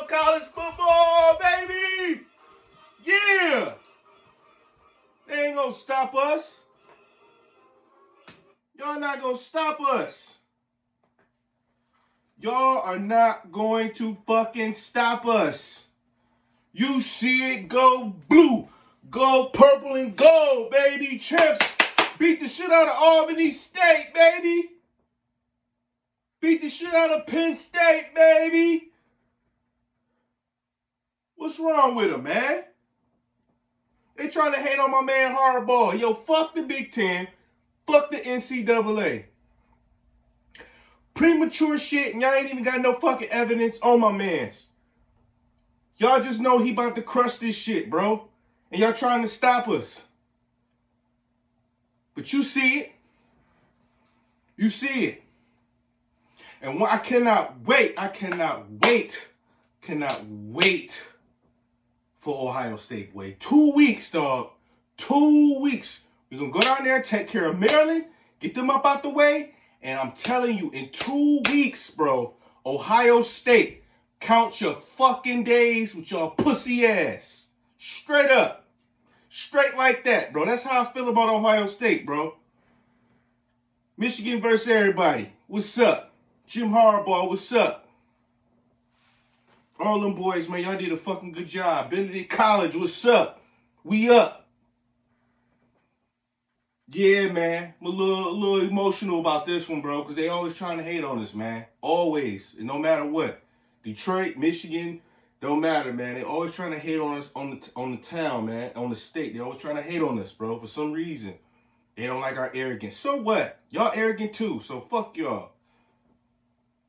love college football, baby. Yeah. They ain't gonna stop us. Y'all not gonna stop us. Y'all are not going to fucking stop us. You see it, go blue, go purple and gold, baby. Champs beat the shit out of Albany State, baby. Beat the shit out of Penn State, baby. What's wrong with them, man? They trying to hate on my man Harbaugh. Yo, fuck the Big Ten. Fuck the NCAA. Premature shit, and y'all ain't even got no fucking evidence on my mans. Y'all just know he about to crush this shit, bro. And y'all trying to stop us. But you see it. You see it. And I cannot wait. Cannot wait for Ohio State, boy. 2 weeks, dog. 2 weeks. We're going to go down there, take care of Maryland, get them up out the way. And I'm telling you, in 2 weeks, bro, Ohio State, count your fucking days with your pussy ass. Straight up. Straight like that, bro. That's how I feel about Ohio State, bro. Michigan versus everybody. What's up? Jim Harbaugh, what's up? All them boys, man, y'all did a fucking good job. Benedict College, what's up? We up. Yeah, man. I'm a little emotional about this one, bro, because they always trying to hate on us, man. Always. And no matter what. Detroit, Michigan, don't matter, man. They always trying to hate on us on the town, man, on the state. They always trying to hate on us, bro, for some reason. They don't like our arrogance. So what? Y'all arrogant too, so fuck y'all.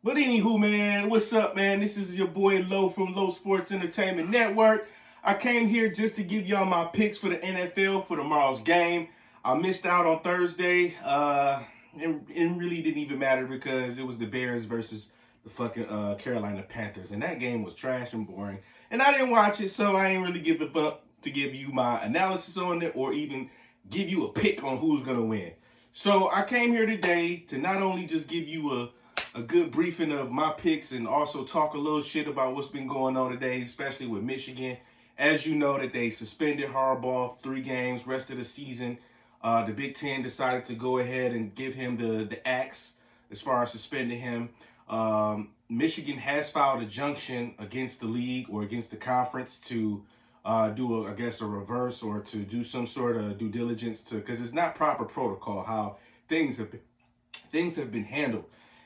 But anywho, man, what's up, man? This is your boy Low from Low Sports Entertainment Network. I came here just to give y'all my picks for the NFL for tomorrow's game. I missed out on Thursday. It really didn't even matter because it was the Bears versus the fucking Carolina Panthers. And that game was trash and boring. And I didn't watch it, so I ain't really give a fuck to give you my analysis on it or even give you a pick on who's going to win. So I came here today to not only just give you a good briefing of my picks and also talk a little shit about what's been going on today, especially with Michigan. As you know that they suspended Harbaugh 3 games, rest of the season. The Big Ten decided to go ahead and give him the axe as far as suspending him. Michigan has filed a junction against the league or against the conference to do, a reverse or to do some sort of due diligence to, because it's not proper protocol how things have been handled.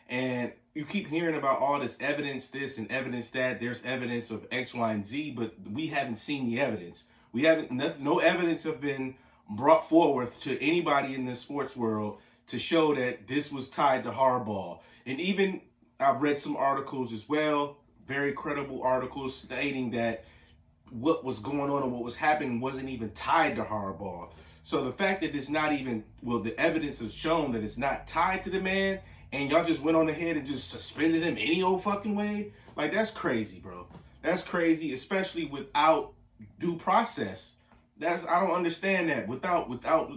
And you keep hearing about all this and evidence that. There's evidence of X, Y, and Z, but we haven't seen the evidence. No evidence have been brought forward to anybody in the sports world to show that this was tied to Harbaugh. And even I've read some articles as well, very credible articles stating that what was going on and what was happening wasn't even tied to Harbaugh. So the fact that it's not even, the evidence has shown that it's not tied to the man, and y'all just went on ahead and just suspended him any old fucking way, like, that's crazy, bro. That's crazy, especially without due process. I don't understand that. Without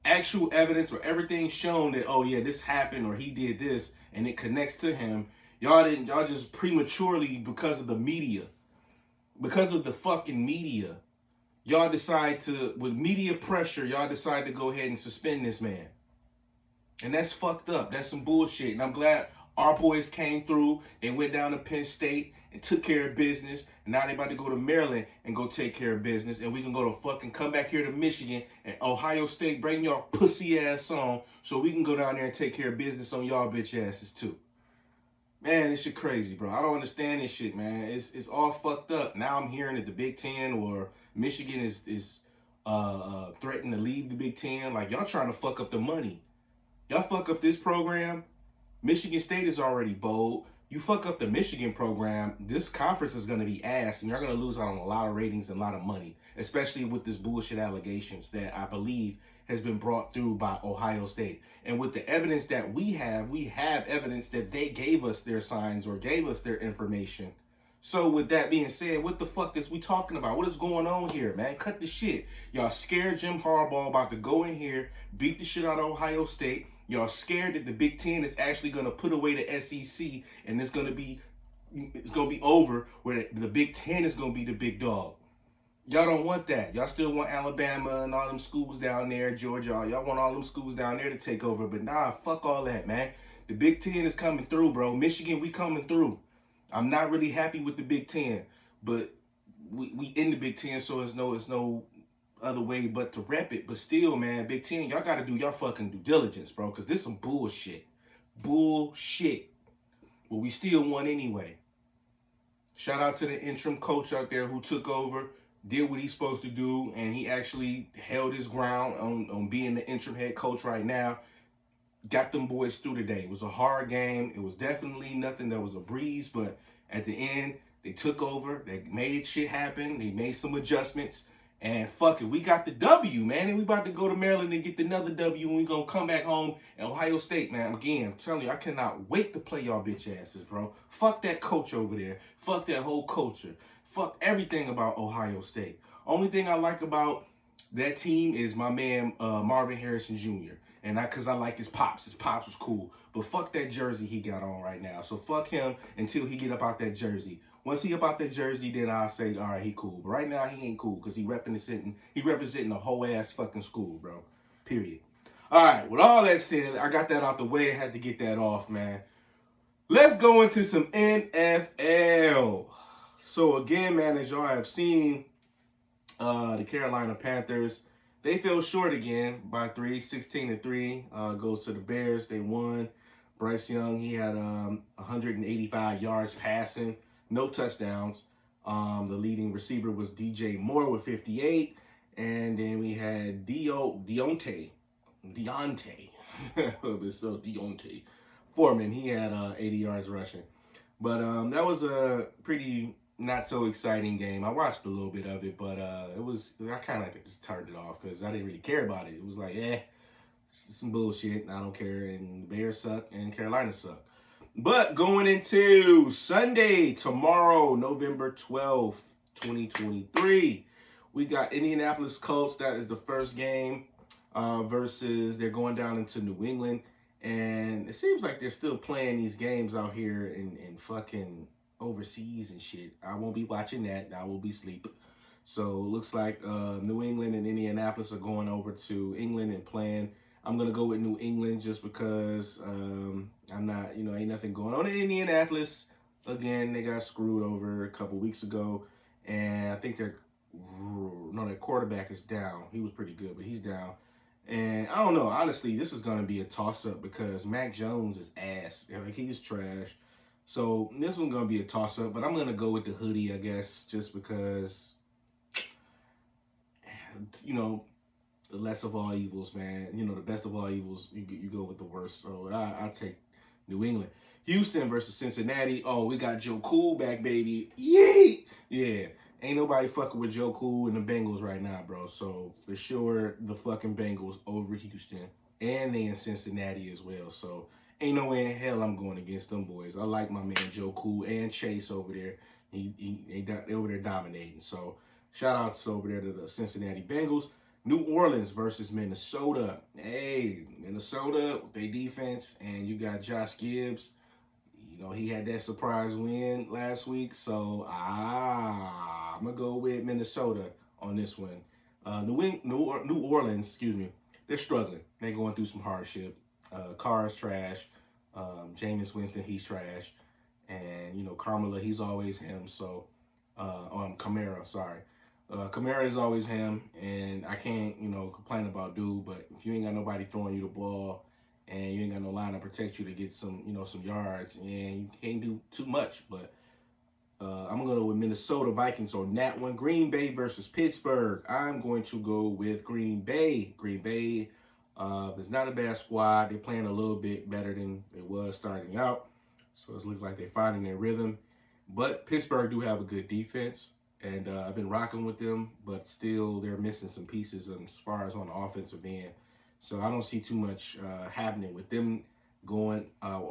actual evidence or everything shown that, oh yeah, this happened or he did this and it connects to him, y'all just prematurely, because of the media, because of the fucking media, y'all decide to, with media pressure, y'all decide to go ahead and suspend this man. And that's fucked up. That's some bullshit. And I'm glad our boys came through and went down to Penn State and took care of business. And now they about to go to Maryland and go take care of business. And we can go to fucking come back here to Michigan and Ohio State, bring y'all pussy ass on so we can go down there and take care of business on y'all bitch asses too. Man, this shit crazy, bro. I don't understand this shit, man. It's all fucked up. Now I'm hearing that the Big Ten or Michigan is threatening to leave the Big Ten. Like, y'all trying to fuck up the money. Y'all fuck up this program. Michigan State is already bold. You fuck up the Michigan program, this conference is going to be ass, and you're going to lose out on a lot of ratings and a lot of money, especially with this bullshit allegations that I believe has been brought through by Ohio State. And with the evidence that we have evidence that they gave us their signs or gave us their information. So with that being said, what the fuck is we talking about? What is going on here, man? Cut the shit. Y'all scared Jim Harbaugh about to go in here, beat the shit out of Ohio State. Y'all scared that the Big Ten is actually going to put away the SEC and it's going to be it's gonna be over where the Big Ten is gonna be the big dog. Y'all don't want that. Y'all still want Alabama and all them schools down there, Georgia. Y'all want all them schools down there to take over. But nah, fuck all that, man. The Big Ten is coming through, bro. Michigan, we coming through. I'm not really happy with the Big Ten, but we in the Big Ten, so it's no other way but to rep it. But still, man, Big Ten, y'all got to do y'all fucking due diligence, bro, because this some bullshit. Bullshit. But we still won anyway. Shout out to the interim coach out there who took over, did what he's supposed to do, and he actually held his ground on being the interim head coach right now. Got them boys through today. It was a hard game. It was definitely nothing that was a breeze, but at the end, they took over. They made shit happen. They made some adjustments. And fuck it, we got the W, man. And we about to go to Maryland and get another W, and we gonna come back home at Ohio State, man. Again, I'm telling you, I cannot wait to play y'all bitch asses, bro. Fuck that coach over there. Fuck that whole culture. Fuck everything about Ohio State. Only thing I like about that team is my man Marvin Harrison Jr. And because I like his pops. His pops was cool. But fuck that jersey he got on right now. So fuck him until he get up out that jersey. Once he up out that jersey, then I'll say, all right, he cool. But right now, he ain't cool because he representing a whole ass fucking school, bro. Period. All right, with all that said, I got that out the way. I had to get that off, man. Let's go into some NFL. So again, man, as y'all have seen, the Carolina Panthers, they fell short again by 3, 16-3. Goes to the Bears. They won. Bryce Young, he had 185 yards passing, no touchdowns. The leading receiver was DJ Moore with 58. And then we had Deontay. It's spelled Deontay Foreman. He had 80 yards rushing. But that was a pretty not so exciting game. I watched a little bit of it, but I kind of just turned it off because I didn't really care about it. It was like, some bullshit. I don't care. And the Bears suck and Carolina suck. But going into Sunday, tomorrow, November 12th, 2023, we got Indianapolis Colts. That is the first game versus they're going down into New England. And it seems like they're still playing these games out here in fucking overseas and shit. I won't be watching that. I will be asleep. So it looks like New England and Indianapolis are going over to England and playing. I'm going to go with New England just because I'm not, ain't nothing going on in Indianapolis. Again, they got screwed over a couple weeks ago. And I think their quarterback is down. He was pretty good, but he's down. And I don't know. Honestly, this is going to be a toss-up because Mac Jones is ass. Like, he's trash. So this one's going to be a toss-up. But I'm going to go with the hoodie, I guess, just because, the less of all evils, man. The best of all evils, you go with the worst. So I take New England. Houston versus Cincinnati. Oh, we got Joe Cool back, baby. Yay! Yeah. Ain't nobody fucking with Joe Cool and the Bengals right now, bro. So, for sure, the fucking Bengals over Houston. And they in Cincinnati as well. So, ain't no way in hell I'm going against them boys. I like my man Joe Cool and Chase over there. They over there dominating. So, shout outs over there to the Cincinnati Bengals. New Orleans versus Minnesota. Hey, Minnesota, their defense. And you got Josh Gibbs. He had that surprise win last week. So, I'm going to go with Minnesota on this one. New Orleans, they're struggling. They're going through some hardship. Carr's trash. Jameis Winston, he's trash. And, Carmela, he's always him. So, Kamara, sorry. Kamara is always him. And I can't, complain about dude. But if you ain't got nobody throwing you the ball, and you ain't got no line to protect you to get some, some yards, and you can't do too much. But I'm going to go with Minnesota Vikings on that one. Green Bay versus Pittsburgh. I'm going to go with Green Bay. Green Bay is not a bad squad. They're playing a little bit better than it was starting out. So it looks like they're finding their rhythm. But Pittsburgh do have a good defense. And I've been rocking with them. But still, they're missing some pieces as far as on the offensive end. So I don't see too much happening with them going.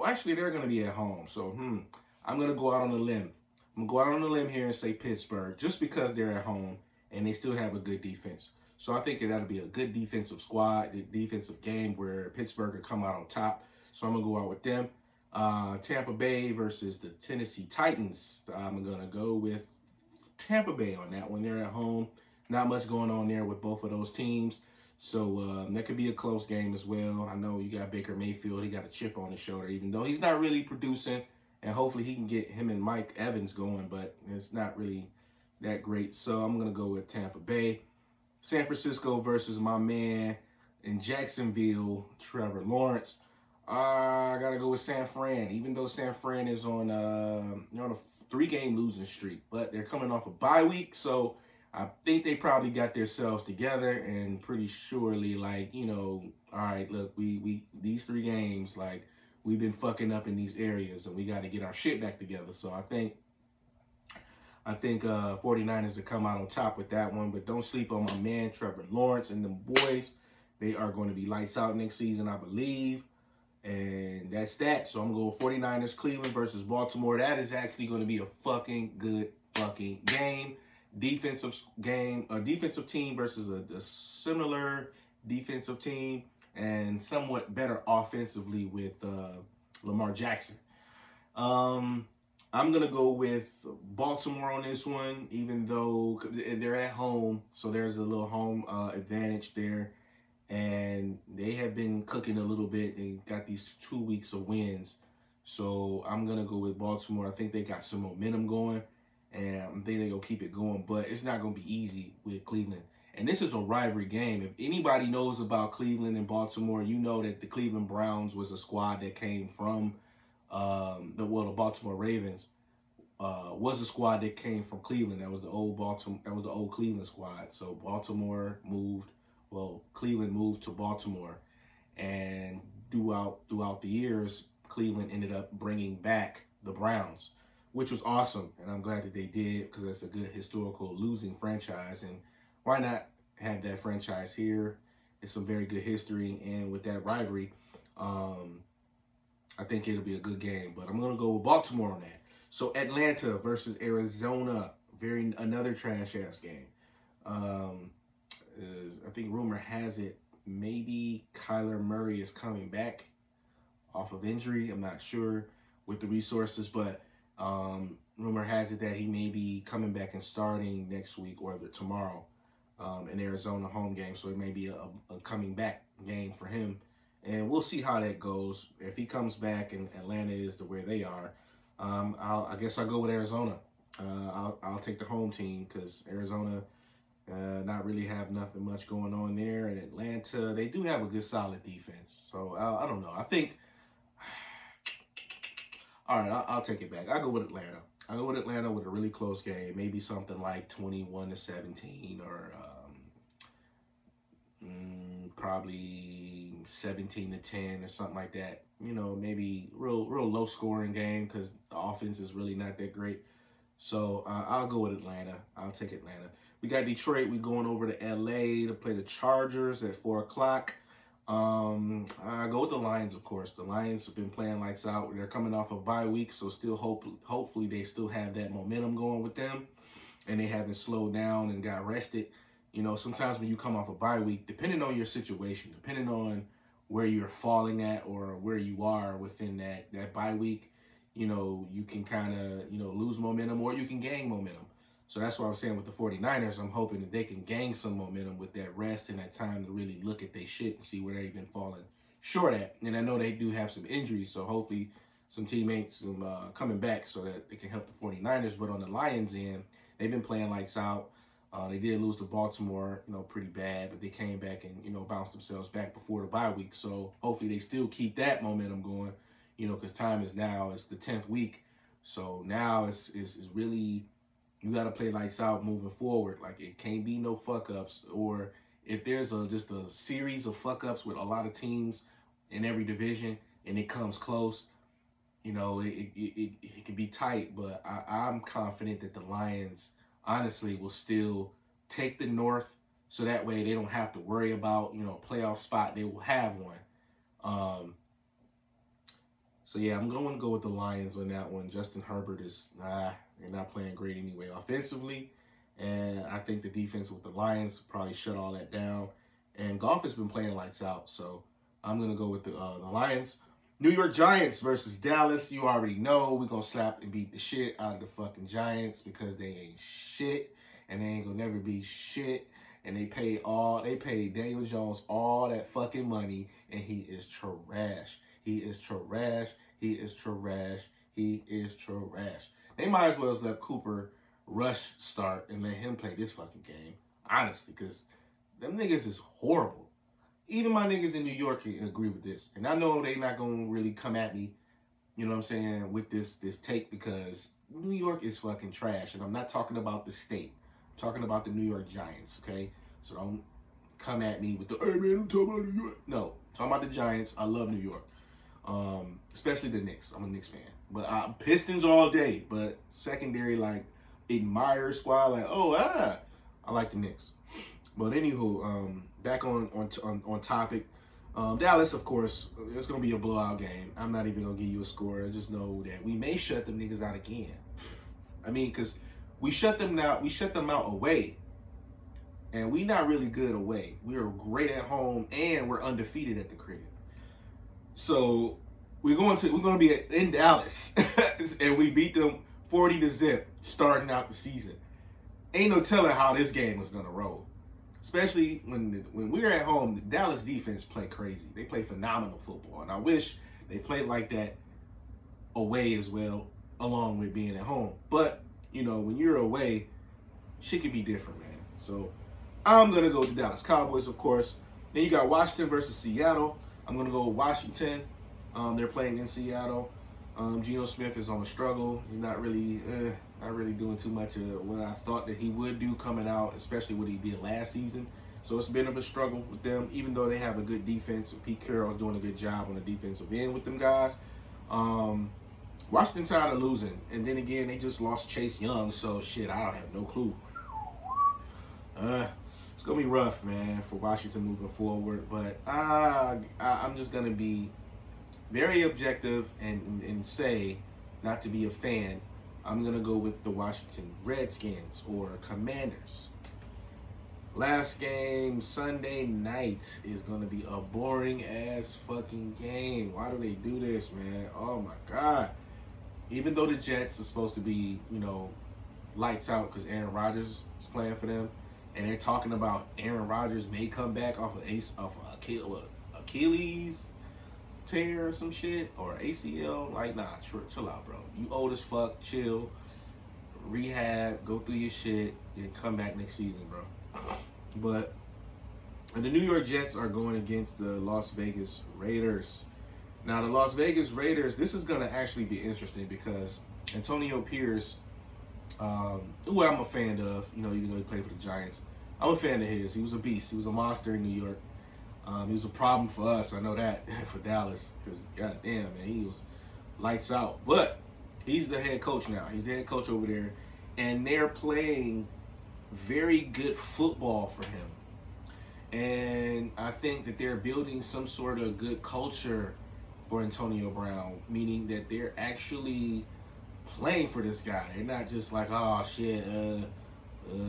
Actually, they're going to be at home. So, I'm going to go out on a limb. I'm going to go out on a limb here and say Pittsburgh just because they're at home and they still have a good defense. So I think that'll be a good defensive squad, the defensive game where Pittsburgh will come out on top. So I'm going to go out with them. Tampa Bay versus the Tennessee Titans. I'm going to go with Tampa Bay on that one. They're at home. Not much going on there with both of those teams. So that could be a close game as well. I know you got Baker Mayfield. He got a chip on his shoulder, even though he's not really producing. And hopefully he can get him and Mike Evans going, but it's not really that great. So I'm going to go with Tampa Bay. San Francisco versus my man in Jacksonville, Trevor Lawrence. I gotta go with San Fran, even though San Fran is on on a 3-game losing streak, but they're coming off a bye week, so I think they probably got themselves together and pretty surely, like, all right, look, we these 3 games, like, we've been fucking up in these areas, and we got to get our shit back together. So I think 49ers to come out on top with that one, but don't sleep on my man Trevor Lawrence and them boys. They are going to be lights out next season, I believe. And that's that. So I'm going to go 49ers, Cleveland versus Baltimore. That is actually going to be a fucking good fucking game. Defensive game, a defensive team versus a similar defensive team and somewhat better offensively with Lamar Jackson. I'm going to go with Baltimore on this one, even though they're at home. So there's a little home advantage there. And they have been cooking a little bit. They got these 2 weeks of wins. So I'm going to go with Baltimore. I think they got some momentum going. And I think they're going to keep it going. But it's not going to be easy with Cleveland. And this is a rivalry game. If anybody knows about Cleveland and Baltimore, you know that the Cleveland Browns was a squad that came from the Baltimore Ravens was a squad that came from Cleveland. That was the old Baltimore. That was the old Cleveland squad. So Cleveland moved to Baltimore, and throughout the years, Cleveland ended up bringing back the Browns, which was awesome, and I'm glad that they did because that's a good historical losing franchise, and why not have that franchise here? It's some very good history, and with that rivalry, I think it'll be a good game. But I'm gonna go with Baltimore on that. So Atlanta versus Arizona, another trash ass game. I think rumor has it maybe Kyler Murray is coming back off of injury. I'm not sure with the resources, but rumor has it that he may be coming back and starting next week or tomorrow in Arizona home game. So it may be a coming back game for him. And we'll see how that goes. If he comes back and Atlanta is to where they are, I guess I'll go with Arizona. I'll take the home team because Arizona not really have nothing much going on there. And Atlanta, they do have a good solid defense. So I don't know. I think, all right, I'll take it back. I'll go with Atlanta. I'll go with Atlanta with a really close game. Maybe something like 21-17 or probably 17-10 or something like that. Maybe real low scoring game because the offense is really not that great. So I'll go with Atlanta. I'll take Atlanta. We got Detroit. We're going over to LA to play the Chargers at 4 o'clock. I go with the Lions, of course. The Lions have been playing lights out. They're coming off a bye week, so still hopefully they still have that momentum going with them, and they haven't slowed down and got rested. Sometimes when you come off a bye week, depending on your situation, depending on where you're falling at or where you are within that bye week, you can kind of, lose momentum or you can gain momentum. So that's what I'm saying with the 49ers. I'm hoping that they can gain some momentum with that rest and that time to really look at their shit and see where they've been falling short at. And I know they do have some injuries, so hopefully some teammates coming back so that they can help the 49ers. But on the Lions end, they've been playing lights out. They did lose to Baltimore, pretty bad, but they came back and, bounced themselves back before the bye week. So hopefully they still keep that momentum going, because time is now, it's the 10th week. So now it's really, you got to play lights out moving forward. Like, it can't be no fuck ups, or if there's just a series of fuck ups with a lot of teams in every division and it comes close, it can be tight. But I'm confident that the Lions honestly will still take the North, so that way they don't have to worry about a playoff spot. They will have one. So yeah, I'm going to go with the Lions on that one. Justin Herbert is they're not playing great anyway offensively, and I think the defense with the Lions probably shut all that down. And Goff has been playing lights out, so I'm going to go with the Lions. New York Giants versus Dallas. You already know we're going to slap and beat the shit out of the fucking Giants because they ain't shit and they ain't going to never be shit. And they paid Daniel Jones all that fucking money and he is trash. He is trash. He is trash. He is trash. They might as well have let Cooper Rush start and let him play this fucking game. Honestly, because them niggas is horrible. Even my niggas in New York agree with this. And I know they not going to really come at me, you know what I'm saying, with this take because New York is fucking trash. And I'm not talking about the state. I'm talking about the New York Giants, okay? So don't come at me with the, hey man, I'm talking about New York. No, I'm talking about the Giants. I love New York. Especially the Knicks. I'm a Knicks fan. But Pistons all day. But secondary, like, admire squad, like, I like the Knicks. But anywho, back on topic. Dallas, of course, it's gonna be a blowout game. I'm not even gonna give you a score. Just know that we may shut them niggas out again. I mean, cause we shut them out away, and we not really good away. We are great at home, and we're undefeated at the crib. So we're gonna be in Dallas, and we beat them 40-0 starting out the season. Ain't no telling how this game is gonna roll. Especially when we're at home, the Dallas defense play crazy. They play phenomenal football. And I wish they played like that away as well, along with being at home. But, you know, when you're away, shit can be different, man. So I'm going to go with the Dallas Cowboys, of course. Then you got Washington versus Seattle. I'm going to go with Washington. They're playing in Seattle. Geno Smith is on a struggle. He's not really doing too much of what I thought that he would do coming out, especially what he did last season. So it's been a bit of a struggle with them, even though they have a good defense. Pete Carroll is doing a good job on the defensive end with them guys. Washington tired of losing, and then again they just lost Chase Young, so shit, I don't have no clue. It's gonna be rough, man, for Washington moving forward. But I'm just gonna be very objective and say, not to be a fan, I'm going to go with the Washington Redskins or Commanders. Last game, Sunday night, is going to be a boring-ass fucking game. Why do they do this, man? Oh, my God. Even though the Jets are supposed to be, you know, lights out because Aaron Rodgers is playing for them, and they're talking about Aaron Rodgers may come back off of Achilles tear or some shit, or ACL, like, nah, chill out, bro. You old as fuck, chill, rehab, go through your shit, then come back next season, bro. But the New York Jets are going against the Las Vegas Raiders. Now, the Las Vegas Raiders, this is going to actually be interesting because Antonio Pierce, who I'm a fan of, you know, even though he played for the Giants, I'm a fan of his. He was a beast. He was a monster in New York. He was a problem for us. I know that for Dallas because goddamn, man, he was lights out. But he's the head coach now. He's the head coach over there, and they're playing very good football for him. And I think that they're building some sort of good culture for Antonio Brown, meaning that they're actually playing for this guy. They're not just like, oh shit,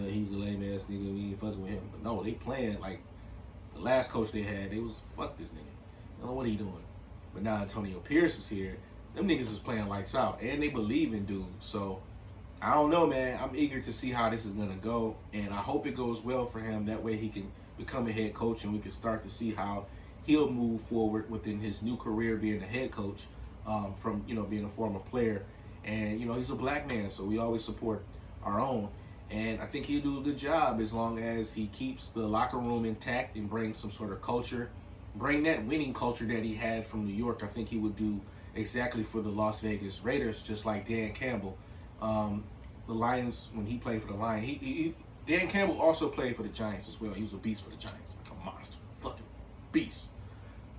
he's a lame ass nigga, we ain't fucking with him. But no, they playing like. The last coach they had, they was, fuck this nigga. I don't know what he doing. But now Antonio Pierce is here. Them niggas is playing lights out. And they believe in dude. So, I don't know, man. I'm eager to see how this is going to go. And I hope it goes well for him. That way he can become a head coach and we can start to see how he'll move forward within his new career being a head coach from, you know, being a former player. And, you know, he's a black man, so we always support our own. And I think he'll do a good job as long as he keeps the locker room intact and brings some sort of culture. Bring that winning culture that he had from New York. I think he would do exactly for the Las Vegas Raiders, just like Dan Campbell. The Lions, when he played for the Lions, Dan Campbell also played for the Giants as well. He was a beast for the Giants, like a monster, fucking beast.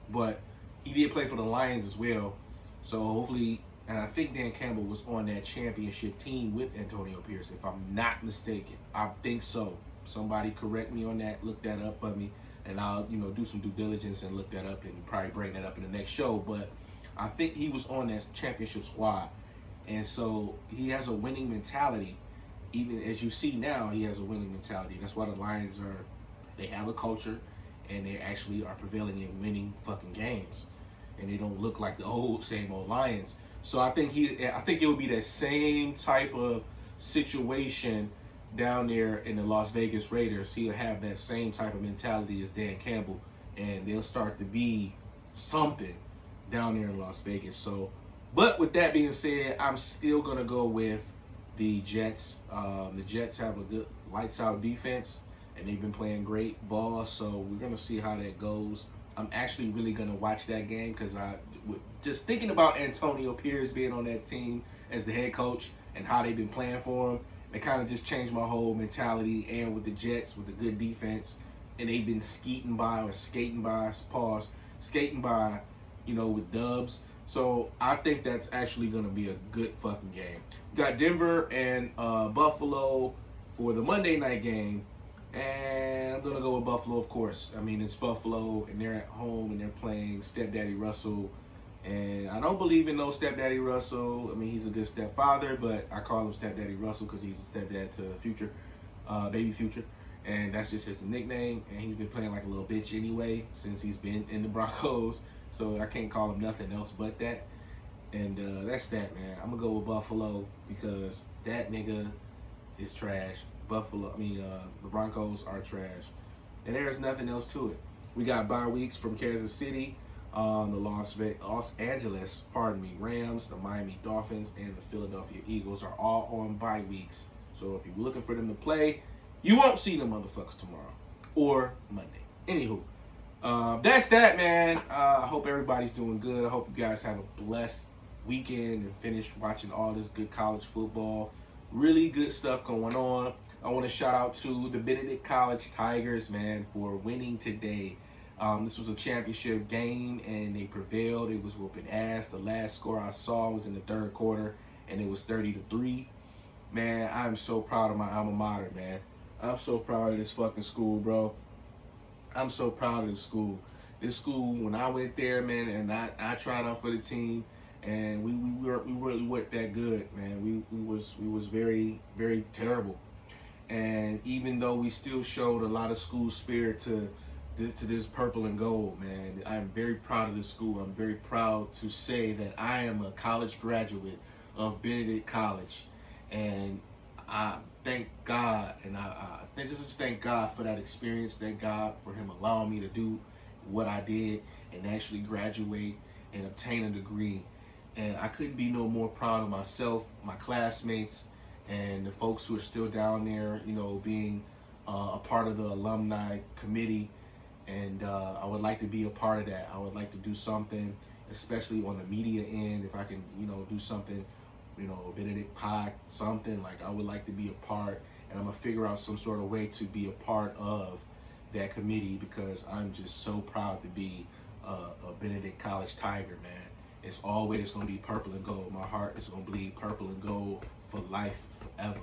But he did play for the Lions as well. So hopefully, and I think Dan Campbell was on that championship team with Antonio Pierce, if I'm not mistaken. I think so. Somebody correct me on that, look that up for me, and I'll, you know, do some due diligence and look that up and probably bring that up in the next show. But I think he was on that championship squad. And so he has a winning mentality. Even as you see now, he has a winning mentality. That's why the Lions they have a culture, and they actually are prevailing in winning fucking games. and they don't look like the same old Lions. So I think it would be that same type of situation down there in the Las Vegas Raiders. He'll have that same type of mentality as Dan Campbell, and they'll start to be something down there in Las Vegas. So, but with that being said, I'm still gonna go with the Jets. The Jets have a good lights out defense, and they've been playing great ball. So we're gonna see how that goes. I'm actually really gonna watch that game because just thinking about Antonio Pierce being on that team as the head coach and how they've been playing for him, it kind of just changed my whole mentality. And with the Jets, with the good defense, and they've been skating by, with dubs. So I think that's actually going to be a good fucking game. Got Denver and Buffalo for the Monday night game. And I'm going to go with Buffalo, of course. I mean, it's Buffalo, and they're at home, and they're playing Stepdaddy Russell. And I don't believe in no Stepdaddy Russell. I mean, he's a good stepfather, but I call him Stepdaddy Russell because he's a stepdad to Future, baby Future. And that's just his nickname. And he's been playing like a little bitch anyway since he's been in the Broncos. So I can't call him nothing else but that. And that's that, man. I'm going to go with Buffalo because that nigga is trash. The Broncos are trash. And there's nothing else to it. We got bye weeks from Kansas City, the Los Angeles, Rams, the Miami Dolphins, and the Philadelphia Eagles are all on bye weeks. So if you're looking for them to play, you won't see them motherfuckers tomorrow or Monday. Anywho, that's that, man. I hope everybody's doing good. I hope you guys have a blessed weekend and finish watching all this good college football. Really good stuff going on. I want to shout out to the Benedict College Tigers, man, for winning today. This was a championship game, and they prevailed. It was whooping ass. The last score I saw was in the third quarter, and it was 30-3. Man, I'm so proud of my alma mater, man. I'm so proud of this fucking school, bro. I'm so proud of this school. This school, when I went there, man, and I tried out for the team, and we really weren't that good, man. We was very, very terrible. And even though we still showed a lot of school spirit to this purple and gold, man, I'm very proud of this school. I'm very proud to say that I am a college graduate of Benedict College, and I thank God, and I just thank God for that experience. Thank God for Him allowing me to do what I did and actually graduate and obtain a degree. And I couldn't be no more proud of myself, my classmates, and the folks who are still down there, being a part of the alumni committee. And I would like to be a part of that. I would like to do something, especially on the media end. If I can, do something, Benedict Pod, something like I would like to be a part. And I'm going to figure out some sort of way to be a part of that committee because I'm just so proud to be a Benedict College Tiger, man. It's always going to be purple and gold. My heart is going to bleed purple and gold for life, forever.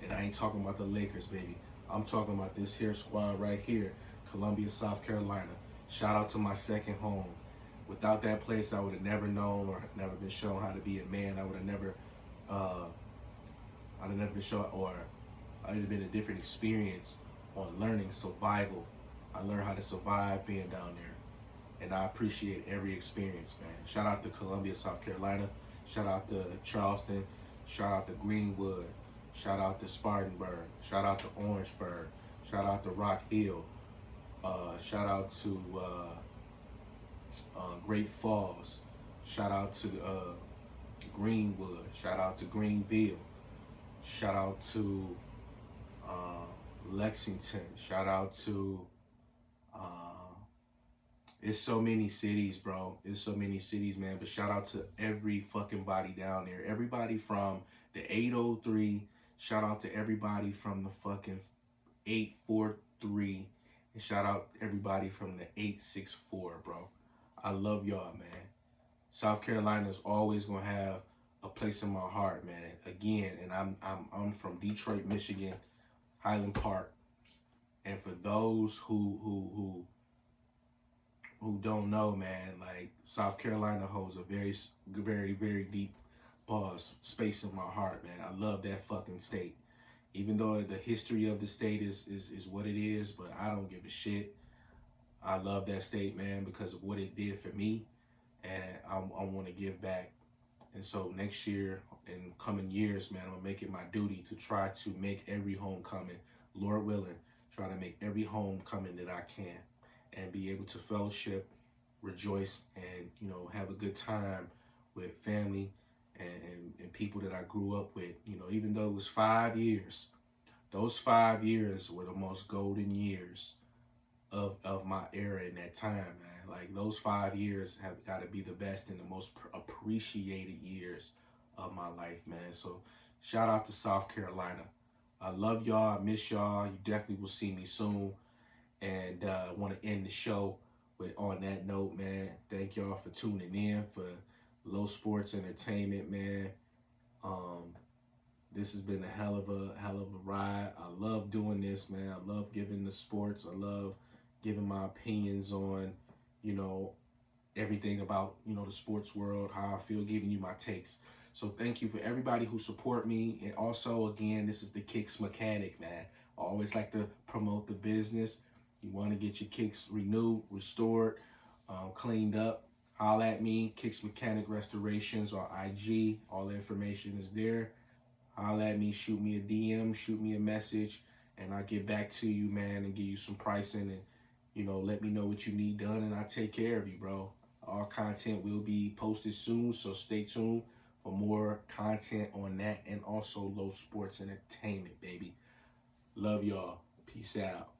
And I ain't talking about the Lakers, baby. I'm talking about this here squad right here, Columbia, South Carolina. Shout out to my second home. Without that place, I would have never known or never been shown how to be a man. I would have never, been shown, or it would have been a different experience on learning survival. I learned how to survive being down there. And I appreciate every experience, man. Shout out to Columbia, South Carolina. Shout out to Charleston. Shout out to Greenwood. Shout out to Spartanburg. Shout out to Orangeburg. Shout out to Rock Hill. Shout out to Great Falls. Shout out to Greenwood. Shout out to Greenville. Shout out to Lexington. Shout out to it's so many cities, bro. It's so many cities, man. But shout out to every fucking body down there. Everybody from the 803. Shout out to everybody from the fucking 843. And shout out everybody from the 864, bro. I love y'all, man. South Carolina is always gonna have a place in my heart, man. Again, and I'm from Detroit, Michigan, Highland Park. And for those who don't know, man, like South Carolina holds a very, very, very deep space in my heart, man. I love that fucking state. Even though the history of the state is what it is, but I don't give a shit. I love that state, man, because of what it did for me. and I want to give back. And so next year and coming years, man, I'm gonna make it my duty to try to make every homecoming, Lord willing, try to make every homecoming that I can, and be able to fellowship, rejoice, and have a good time with family and people that I grew up with. Even though it was 5 years, those 5 years were the most golden years of my era in that time, man. Like those 5 years have got to be the best and the most appreciated years of my life, man. So shout out to South Carolina. I love y'all. I miss y'all. You definitely will see me soon. And I want to end the show with on that note, man. Thank y'all for tuning in for Low Sports Entertainment, man. Um, this has been a hell of a ride. I love doing this, man. I love giving the sports. I love giving my opinions on, you know, everything about, the sports world, how I feel, giving you my takes. So thank you for everybody who support me. And also, again, this is the Kicks Mechanic, man. I always like to promote the business. You want to get your kicks renewed, restored, cleaned up, holla at me. Kicks Mechanic Restorations on IG. All the information is there. Holla at me, shoot me a DM, shoot me a message, and I'll get back to you, man, and give you some pricing and, let me know what you need done, and I'll take care of you, bro. All content will be posted soon, so stay tuned for more content on that and also Low Sports Entertainment, baby. Love y'all. Peace out.